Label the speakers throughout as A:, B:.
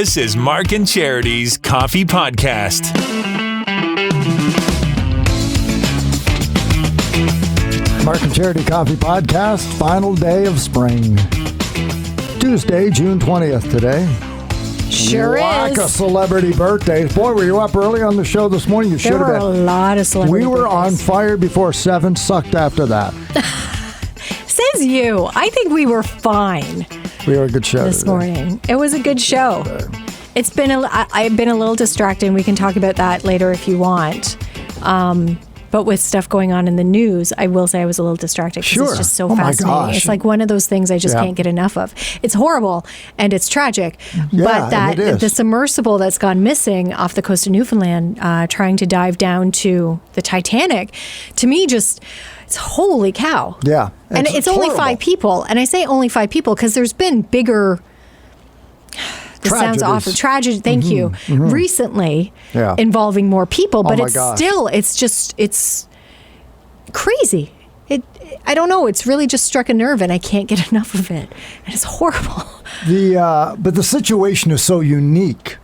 A: This is Mark and Charity's Coffee Podcast.
B: Mark and Charity Coffee Podcast, final day of spring. Tuesday, June 20th today.
C: Sure
B: like
C: is.
B: a celebrity birthday. Boy, were you up early on the show this morning? You should have been.
C: There were a lot of celebrity
B: We were
C: birthdays.
B: on fire before 7, sucked after that.
C: Says you. I think we were fine
B: We were a good show
C: this
B: today.
C: morning. It was a good show. It's been I've been a little distracted. We can talk about that later if you want. But with stuff going on in the news, I will say I was a little distracted because
B: Sure.
C: it's just so
B: Oh my
C: fascinating.
B: gosh.
C: It's like one of those things I just can't get enough of. It's horrible and it's tragic.
B: Yeah,
C: but that
B: and it is.
C: the submersible that's gone missing off the coast of Newfoundland, trying to dive down to the Titanic, to me just it's holy cow.
B: Yeah.
C: And it's only
B: horrible.
C: 5 people. And I say only 5 people because there's been bigger. This sounds
B: Tragedies.
C: awful. Tragedy. Thank you. Recently,
B: Yeah.
C: involving more people, but
B: my
C: it's
B: gosh.
C: still. It's crazy. I don't know. It's really just struck a nerve, and I can't get enough of it. And it's horrible.
B: But the situation is so unique.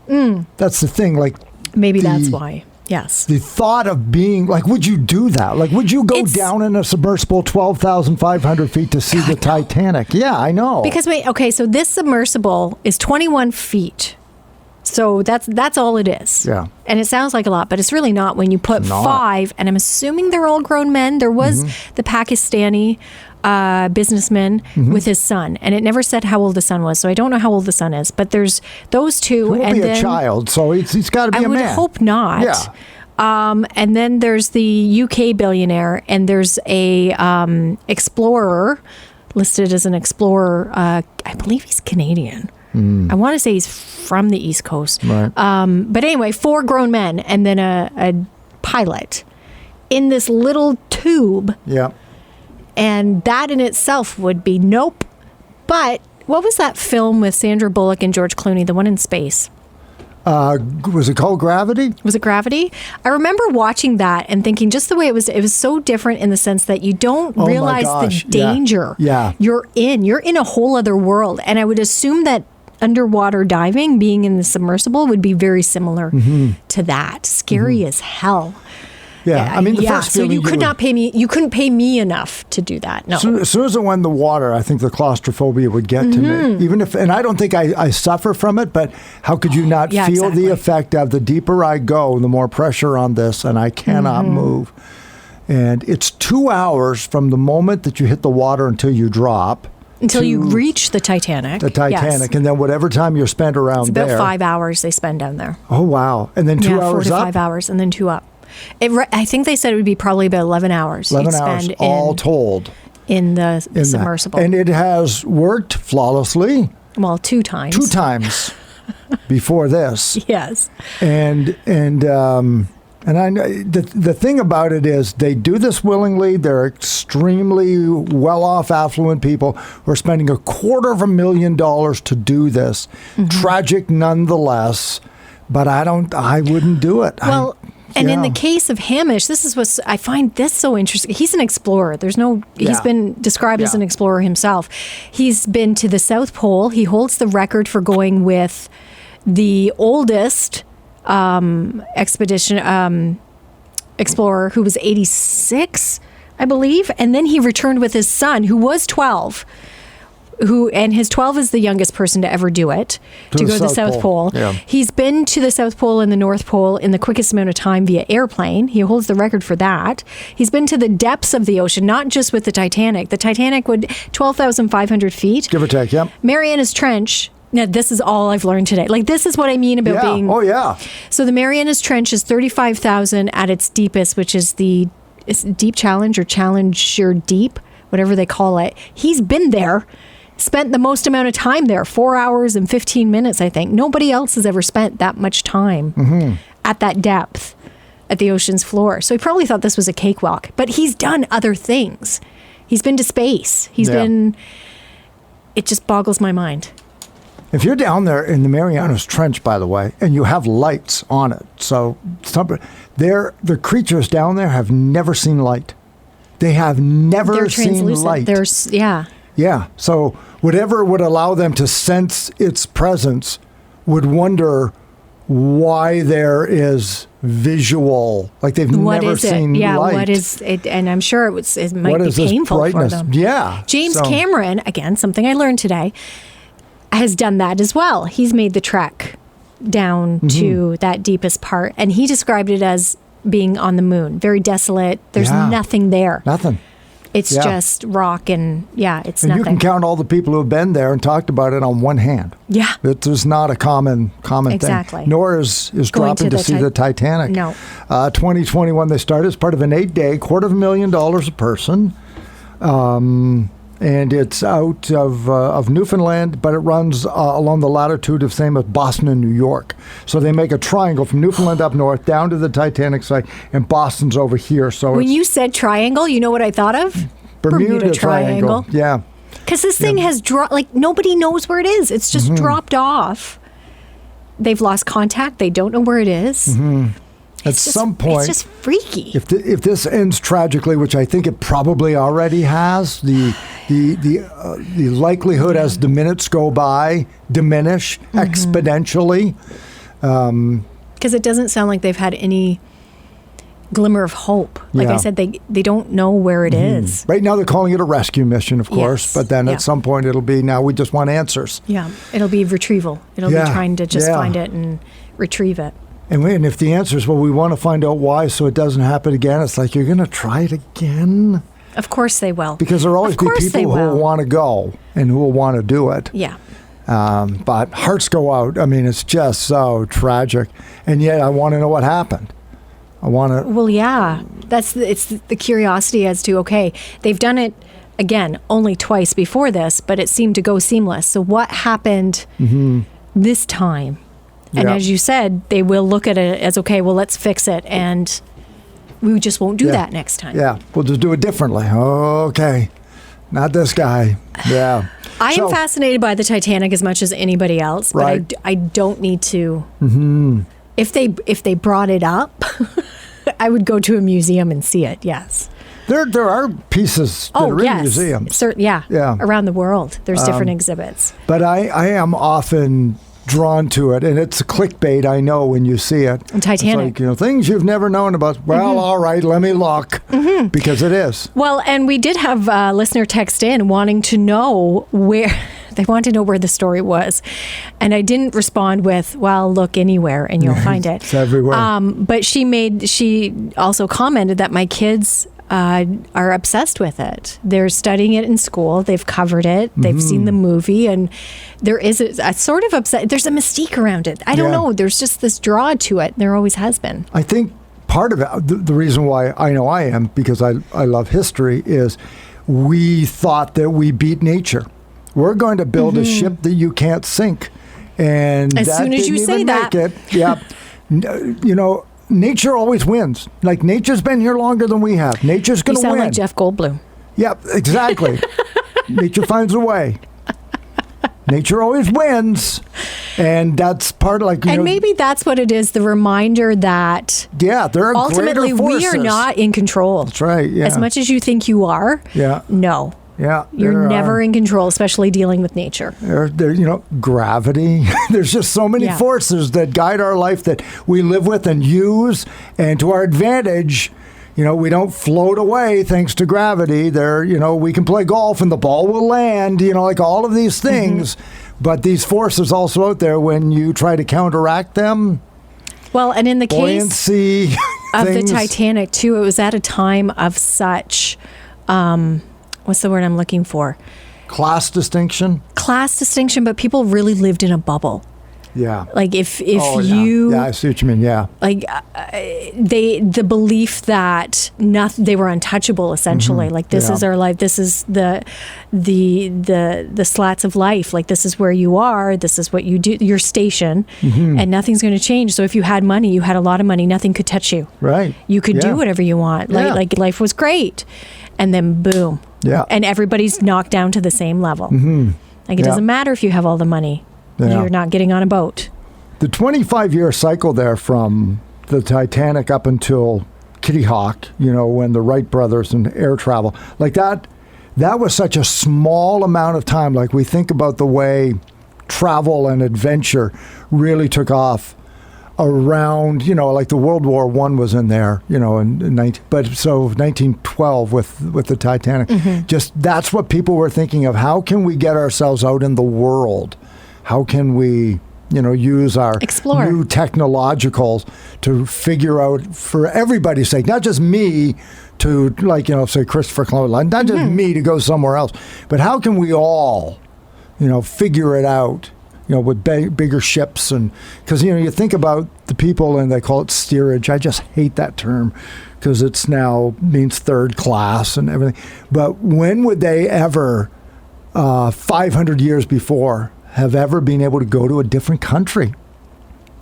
B: That's the thing. Like
C: Maybe
B: the-
C: that's why. Yes.
B: The thought of being like, would you do that? Like, would you go down in a submersible 12,500 feet to see the Titanic? Yeah, I know.
C: Because so this submersible is 21 feet. So that's all it is.
B: Yeah.
C: And it sounds like a lot, but it's really not when you put
B: It's not.
C: 5, and I'm assuming they're all grown men. There was the Pakistani businessman with his son, and it never said how old the son was, so I don't know how old the son is, but there's those two.
B: He won't
C: and
B: be
C: then
B: a child, so he's got to be
C: I
B: a
C: would
B: man.
C: hope not.
B: Yeah.
C: And then there's the UK billionaire, and there's a explorer listed as an explorer. I believe he's Canadian. I want to say he's from the East Coast.
B: Right.
C: But anyway, 4 grown men and then a pilot in this little tube.
B: Yeah.
C: And that in itself would be nope. But what was that film with Sandra Bullock and George Clooney, the one in space?
B: Was it called Gravity?
C: Was it Gravity? I remember watching that and thinking just the way it was so different in the sense that you don't
B: Oh my
C: realize
B: gosh,
C: the danger
B: yeah.
C: you're in a whole other world. And I would assume that underwater diving, being in the submersible, would be very similar to that. Scary as hell.
B: Yeah. I mean, the first
C: so
B: feeling
C: you couldn't pay me enough to do that. No.
B: As soon as it went in the water, I think the claustrophobia would get to me. Even if, and I don't think I suffer from it, but how could you not
C: Yeah,
B: feel
C: exactly.
B: the effect of the deeper I go, the more pressure on this, and I cannot move. And it's 2 hours from the moment that you hit the water until you drop.
C: Until you
B: to
C: reach the Titanic.
B: the Titanic,
C: Yes.
B: and then whatever time you're spent around
C: It's about
B: there.
C: 5 hours they spend down there.
B: Oh, wow. And then 2
C: 4
B: hours
C: to
B: up?
C: 5 hours, and then 2 up. I think they said it would be probably about 11 hours.
B: 11
C: you'd
B: hours,
C: spend
B: all told.
C: in the
B: in that.
C: submersible.
B: And it has worked flawlessly
C: Well, 2 times.
B: 2 times before this.
C: Yes.
B: And I know the thing about it is they do this willingly. They're extremely well-off, affluent people who are spending $250,000 to do this. Tragic nonetheless, but I wouldn't do it.
C: Well, and in
B: yeah.
C: the case of Hamish, this is what I find this so interesting. He's an explorer. He's
B: Yeah.
C: been described as
B: Yeah.
C: an explorer himself. He's been to the South Pole. He holds the record for going with the oldest explorer, who was 86, I believe. And then he returned with his son, who was 12. And his 12 is the youngest person to ever do it, to go to the South Pole.
B: Yeah.
C: He's been to the South Pole and the North Pole in the quickest amount of time via airplane. He holds the record for that. He's been to the depths of the ocean, not just with the Titanic. The Titanic would 12,500 feet.
B: Give or take, yep.
C: Marianas Trench. Now, this is all I've learned today. Like, this is what I mean about being...
B: Oh, yeah.
C: So the Marianas Trench is 35,000 at its deepest, which is the Deep Challenge or Challenger Deep, whatever they call it. He's been there, spent the most amount of time there, 4 hours and 15 minutes, I think. Nobody else has ever spent that much time at that depth at the ocean's floor. So he probably thought this was a cakewalk. But he's done other things. He's been to space. He's been... It just boggles my mind.
B: If you're down there in the Marianas Trench, by the way, and you have lights on it, so the creatures down there have never seen light. They have never
C: They're
B: seen
C: translucent.
B: light.
C: Yeah.
B: Yeah. So whatever would allow them to sense its presence would wonder why there is visual, like they've
C: What
B: never
C: is it?
B: seen
C: Yeah,
B: light.
C: what is it? And I'm sure it might
B: What
C: be
B: is this
C: painful for
B: brightness?
C: them.
B: Yeah.
C: James
B: So-
C: Cameron, again, something I learned today, has done that as well. He's made the trek down
B: Mm-hmm.
C: to that deepest part, and he described it as being on the moon, very desolate. There's
B: Yeah.
C: nothing there.
B: Nothing.
C: It's
B: Yeah.
C: just rock and it's
B: And
C: nothing.
B: you can count all the people who have been there and talked about it on one hand.
C: Yeah.
B: It is not a common
C: Exactly.
B: thing. Nor is
C: Going
B: dropping
C: to
B: to
C: the
B: see the Titanic.
C: No.
B: 2021, they started as part of an 8-day, $250,000 a person. And it's out of Newfoundland, but it runs along the latitude of same as Boston and New York. So they make a triangle from Newfoundland up north down to the Titanic site, and Boston's over here. So
C: When
B: it's
C: you said triangle, you know what I thought of?
B: Bermuda Triangle. Yeah.
C: Because this thing has dropped, like nobody knows where it is. It's just dropped off. They've lost contact. They don't know where it is.
B: At some point,
C: It's just freaky.
B: if this ends tragically, which I think it probably already has, the likelihood as the minutes go by diminish exponentially.
C: Because it doesn't sound like they've had any glimmer of hope. Like I
B: Yeah.
C: said, they don't know where it is.
B: Right now, they're calling it a rescue mission, of course,
C: Yes.
B: but then
C: Yeah.
B: at some point it'll be, now we just want answers.
C: Yeah, it'll be retrieval. It'll
B: Yeah.
C: be trying to just
B: Yeah.
C: find it and retrieve it.
B: And if the answer is, well, we want to find out why so it doesn't happen again, it's like, you're going to try it again?
C: Of course they will.
B: Because there will always
C: Of
B: be
C: course they
B: people who will
C: will.
B: want to go and who will want to do it.
C: Yeah.
B: But hearts go out. I mean, it's just so tragic. And yet I want to know what happened. I want to...
C: Well, yeah. It's the curiosity as to, okay, they've done it, again, only twice before this, but it seemed to go seamless. So what happened this time? And
B: Yeah.
C: as you said, they will look at it as, okay, well, let's fix it. And we just won't do
B: Yeah.
C: that next time.
B: Yeah, we'll just do it differently. Okay. Not this guy. Yeah.
C: I
B: So-
C: am fascinated by the Titanic as much as anybody else, but
B: Right.
C: I don't need to. If they brought it up, I would go to a museum and see it. Yes.
B: There are pieces that are in museums.
C: Yeah.
B: Yeah.
C: Around the world, there's different exhibits.
B: But I am often drawn to it, and it's clickbait, I know, when you see it.
C: And Titanic.
B: It's like, things you've never known about. Well, all right, let me look. Because it is.
C: Well, and we did have a listener text in wanting to know where. They want to know where the story was. And I didn't respond with, well, look anywhere and you'll find it.
B: It's everywhere.
C: But she also commented that my kids are obsessed with it. They're studying it in school. They've covered it. They've seen the movie. And there is a sort of upset. There's a mystique around it. I don't
B: Yeah.
C: know. There's just this draw to it. There always has been.
B: I think part of it, the reason why I know I am, because I love history, is we thought that we beat nature. We're going to build a ship that you can't sink. And
C: As
B: that
C: soon as
B: didn't
C: you
B: even
C: say
B: make
C: that.
B: it. Yeah. Nature always wins. Like, nature's been here longer than we have. Nature's
C: You
B: going to
C: sound
B: win.
C: like Jeff Goldblum.
B: Yeah, exactly. Nature finds a way. Nature always wins. And that's part of,
C: And maybe that's what it is, the reminder that
B: yeah, there are
C: ultimately
B: greater forces.
C: we are not in control.
B: That's right, yeah.
C: As much as you think you are,
B: Yeah.
C: no.
B: Yeah.
C: You're
B: there
C: never
B: are.
C: in control, especially dealing with nature.
B: There, gravity. There's just so many
C: Yeah.
B: forces that guide our life that we live with and use, and to our advantage. We don't float away thanks to gravity. We can play golf and the ball will land. Like all of these things, but these forces also out there when you try to counteract them.
C: Well, and in the case
B: Buoyancy
C: of the
B: things.
C: Titanic, too, it was at a time of such, what's the word I'm looking for?
B: Class distinction.
C: Class distinction, but people really lived in a bubble.
B: Yeah.
C: Like if
B: Oh,
C: you
B: yeah, I see what you mean. Yeah.
C: like the belief that they were untouchable essentially, like this
B: Yeah.
C: is our life, this is the slats of life, like this is where you are, this is what you do, your station, and nothing's going to change. So if you had money, you had a lot of money, nothing could touch you.
B: Right.
C: You could
B: Yeah.
C: do whatever you want.
B: Yeah.
C: Like life was great, and then boom,
B: Yeah.
C: and everybody's knocked down to the same level. Like it
B: Yeah.
C: doesn't matter if you have all the money.
B: Yeah.
C: You're not getting on a boat.
B: The 25-year cycle there from the Titanic up until Kitty Hawk, when the Wright brothers and air travel, like that was such a small amount of time. Like we think about the way travel and adventure really took off around, like the World War I was in there, in 1912 with the Titanic. Just that's what people were thinking of. How can we get ourselves out in the world? How can we, use our
C: Explore.
B: new technologicals to figure out, for everybody's sake, not just me to, say Christopher Columbus, not just me to go somewhere else, but how can we all, figure it out? With bigger ships, and because you think about the people and they call it steerage. I just hate that term because it's now means third class and everything. But when would they ever, 500 years before, have ever been able to go to a different country?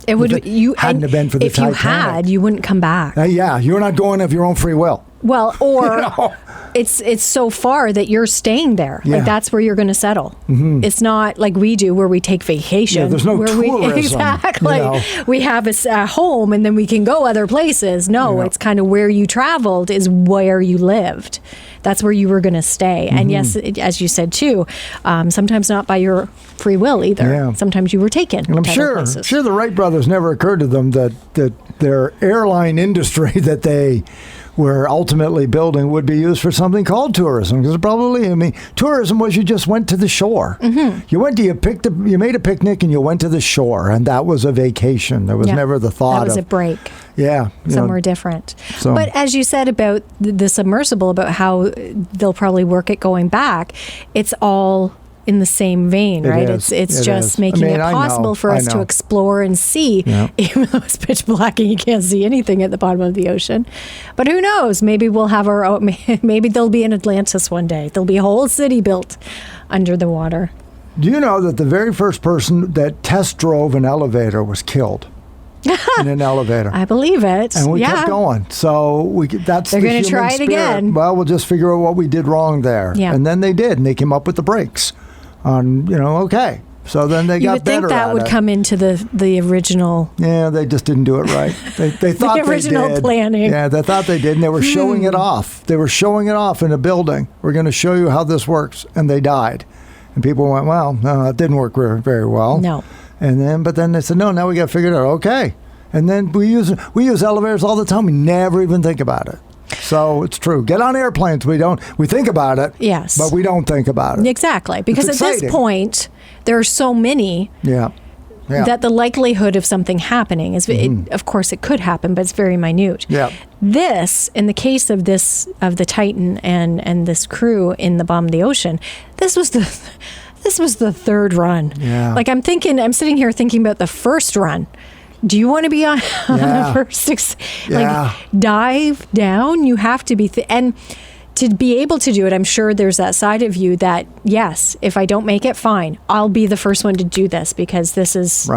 C: It would
B: hadn't have been for the Titanic.
C: If you had, you wouldn't come back.
B: Yeah, you're not going of your own free will.
C: Well, or it's so far that you're staying there.
B: Yeah.
C: Like that's where you're going to settle. It's not like we do where we take vacation.
B: Yeah, there's no tourism.
C: Exactly. We have a home and then we can go other places. No, it's kind of where you traveled is where you lived. That's where you were going to stay. And yes, as you said too, sometimes not by your free will either. Yeah. Sometimes you were taken.
B: And I'm sure the Wright brothers never occurred to them that their airline industry that they were ultimately building would be used for something called tourism. Because probably, tourism was you just went to the shore. You went to you made a picnic and you went to the shore, and that was a vacation. There was never the thought
C: that was a break.
B: Yeah,
C: somewhere different.
B: So.
C: But as you said about the submersible, about how they'll probably work it going back, it's all in the same vein, right? It's just making it possible for us to explore and see, even though it's pitch black and you can't see anything at the bottom of the ocean. But who knows? Maybe we'll have our own, maybe there'll be an Atlantis one day. There'll be a whole city built under the water.
B: Do you know that the very first person that test drove an elevator was killed? In an elevator.
C: I believe it.
B: And we kept going. So that's
C: They're going to try it
B: spirit.
C: again.
B: Well, we'll just figure out what we did wrong there.
C: Yeah.
B: And then they did, and they came up with the brakes on, okay. So then they got better at it. You would think
C: that would come into the original.
B: Yeah, they just didn't do it right. They thought
C: the original
B: they did.
C: Planning.
B: Yeah, they thought they did, and they were showing it off. They were showing it off in a building. We're going to show you how this works, and they died. And people went, well, no, that didn't work very well.
C: No.
B: But then they said, no, now we got to figure it out. Okay. And then we use elevators all the time. We never even think about it. So it's true. Get on airplanes. We think about it.
C: Yes.
B: But we don't think about it.
C: Exactly. Because at this point, there are so many that the likelihood of something happening is, of course, it could happen, but it's very minute.
B: Yeah.
C: This, in the case of the Titan and this crew in the bottom of the ocean, this was the third run.
B: Yeah.
C: Like I'm sitting here thinking about the first run. Do you want to be on the first dive down? You have to be and to be able to do it, I'm sure there's that side of you that, yes, if I don't make it, fine, I'll be the first one to do this because this is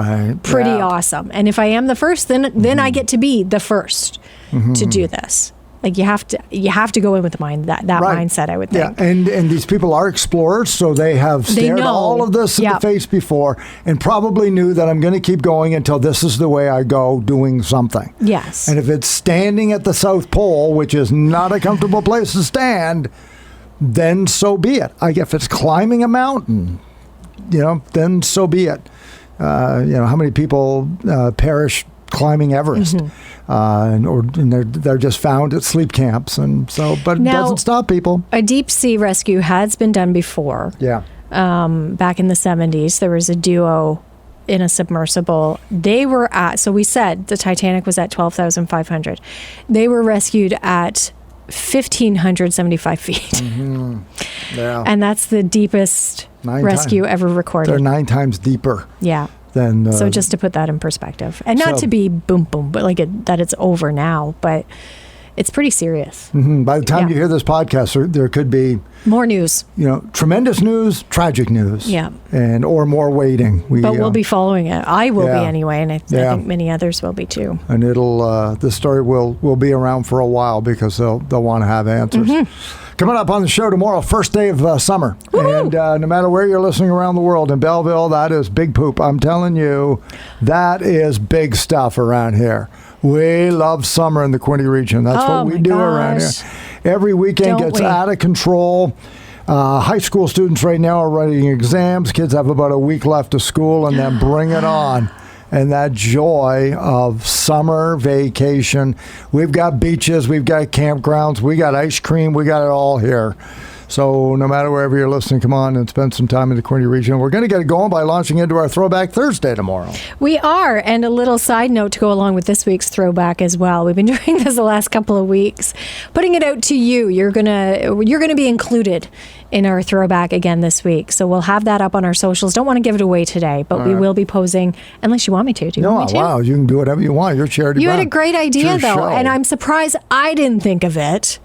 C: pretty awesome. And if I am the first, then I get to be the first to do this. Like you have to go in with the mindset, I would think.
B: Yeah, and these people are explorers, so they have stared all of this in the face before, and probably knew that I'm going to keep going until this is the way I go doing something.
C: Yes.
B: And if it's standing at the South Pole, which is not a comfortable place to stand, then so be it. If it's climbing a mountain, then so be it. How many people perish climbing Everest, and they're just found at sleep camps, and so. But
C: now,
B: it doesn't stop people.
C: A deep sea rescue has been done before.
B: Yeah.
C: Back in the 70s, there was a duo in a submersible. They were so we said the Titanic was at 12,500. They were rescued at 1,575 feet.
B: Yeah.
C: And that's the deepest rescue ever recorded.
B: They're 9 times deeper.
C: Yeah. So just to put that in perspective, and not to be boom, but that it's over now, but it's pretty serious.
B: By the time you hear this podcast, there could be
C: more news.
B: Tremendous news, tragic news.
C: Yeah.
B: Or more waiting.
C: But we'll be following it. I will be anyway, and I think many others will be too.
B: And the story will be around for a while because they'll want to have answers. Coming up on the show tomorrow, first day of summer. Woo-hoo! And no matter where you're listening around the world, in Belleville, that is big poop. I'm telling you, that is big stuff around here. We love summer in the Quinte region. That's what we do around here. Every weekend gets out of control. High school students right now are writing exams. Kids have about a week left of school, and then bring it on. And that joy of summer vacation. We've got beaches, we've got campgrounds, we got ice cream, we got it all here. So no matter wherever you're listening, come on and spend some time in the Quinte region. We're going to get it going by launching into our Throwback Thursday tomorrow.
C: We are. And a little side note to go along with this week's throwback as well. We've been doing this the last couple of weeks. Putting it out to you. You're gonna be included in our throwback again this week. So we'll have that up on our socials. Don't want to give it away today, but we will be posing, unless you want me to. Do you want me to?
B: Wow, you can do whatever you want. You're charity.
C: You had a great idea, though,
B: show.
C: and I'm surprised I didn't think of it.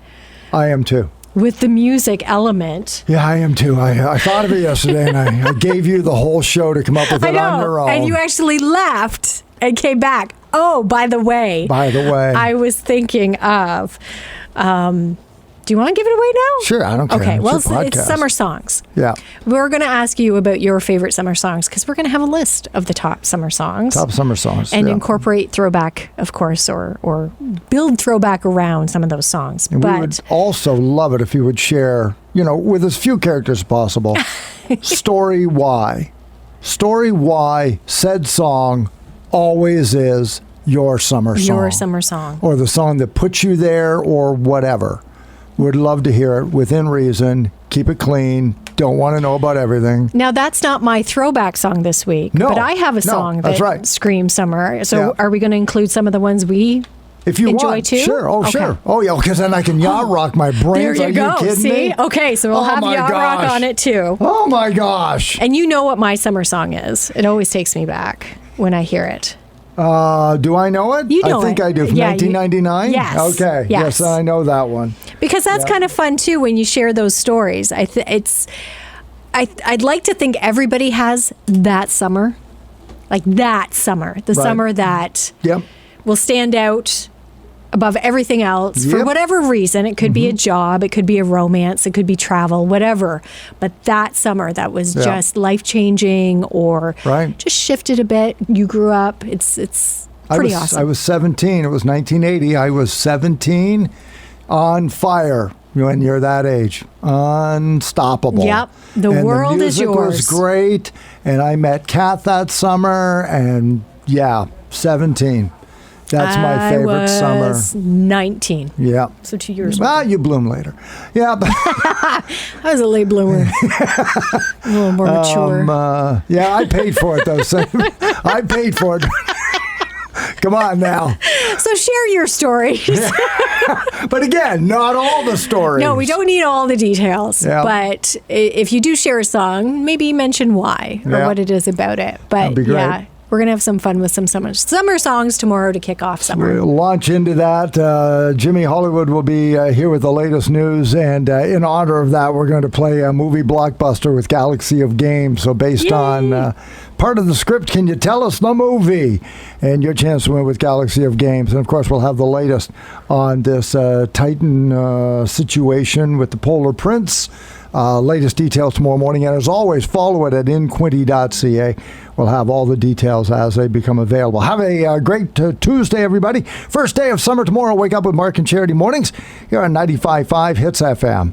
B: I am too.
C: With the music element.
B: Yeah, I am too. I thought of it yesterday, and I gave you the whole show to come up with it on your own.
C: And you actually left and came back. Oh, by the way. I was thinking of... do you want to give it away now?
B: Sure, I don't care.
C: Okay, well,
B: it's
C: summer songs.
B: Yeah.
C: We're going to ask you about your favorite summer songs because we're going to have a list of the top summer songs.
B: Top summer songs.
C: And incorporate throwback, of course, or build throwback around some of those songs.
B: And we would also love it if you would share, with as few characters as possible, story why. Story why said song always is your summer song.
C: Your summer song.
B: Or the song that puts you there or whatever. Would love to hear it within reason. Keep it clean. Don't want to know about everything.
C: Now, that's not my throwback song this week.
B: No,
C: but I have a song that screams summer. So are we going to include some of the ones we
B: if you
C: enjoy
B: want,
C: too?
B: Sure. Oh, okay. Sure. Oh, yeah, because then I can yacht rock my brains.
C: There you go.
B: Are you kidding
C: See?
B: me?
C: Okay, so we'll have yacht rock on it too.
B: Oh, my gosh.
C: And you know what my summer song is. It always takes me back when I hear it.
B: Do I know it?
C: You know
B: I think I do. From 1999?
C: Yes.
B: Okay. Yes, I know that one.
C: Because that's kind of fun, too, when you share those stories. I'd like to think everybody has that summer. Like that summer. The summer that will stand out above everything else for whatever reason. It could be a job, it could be a romance, it could be travel, whatever. But that summer that was just life-changing or just shifted a bit. You grew up. It's pretty awesome.
B: I was 17. It was 1980. I was 17, on fire when you're that age. Unstoppable.
C: Yep. The world is yours.
B: The music was great. And I met Kat that summer. And 17. That's my favorite summer.
C: I was 19.
B: Yeah.
C: So 2 years.
B: Well, you bloom later. Yeah.
C: I was a late bloomer. A little more mature.
B: I paid for it, though. So I paid for it. Come on now.
C: So share your stories.
B: But again, not all the stories.
C: No, we don't need all the details. Yeah. But if you do share a song, maybe mention why or what it is about it. But that'd be great. We're going to have some fun with some summer songs tomorrow to kick off summer.
B: We'll launch into that. Jimmy Hollywood will be here with the latest news. And in honor of that, we're going to play a movie blockbuster with Galaxy of Games. So based on part of the script, can you tell us the movie? And your chance to win with Galaxy of Games. And, of course, we'll have the latest on this Titan situation with the Polar Prince. Latest details tomorrow morning. And as always, follow it at inquinte.ca. We'll have all the details as they become available. Have a great Tuesday, everybody. First day of summer tomorrow. Wake up with Mark and Charity mornings here on 95.5 Hits FM.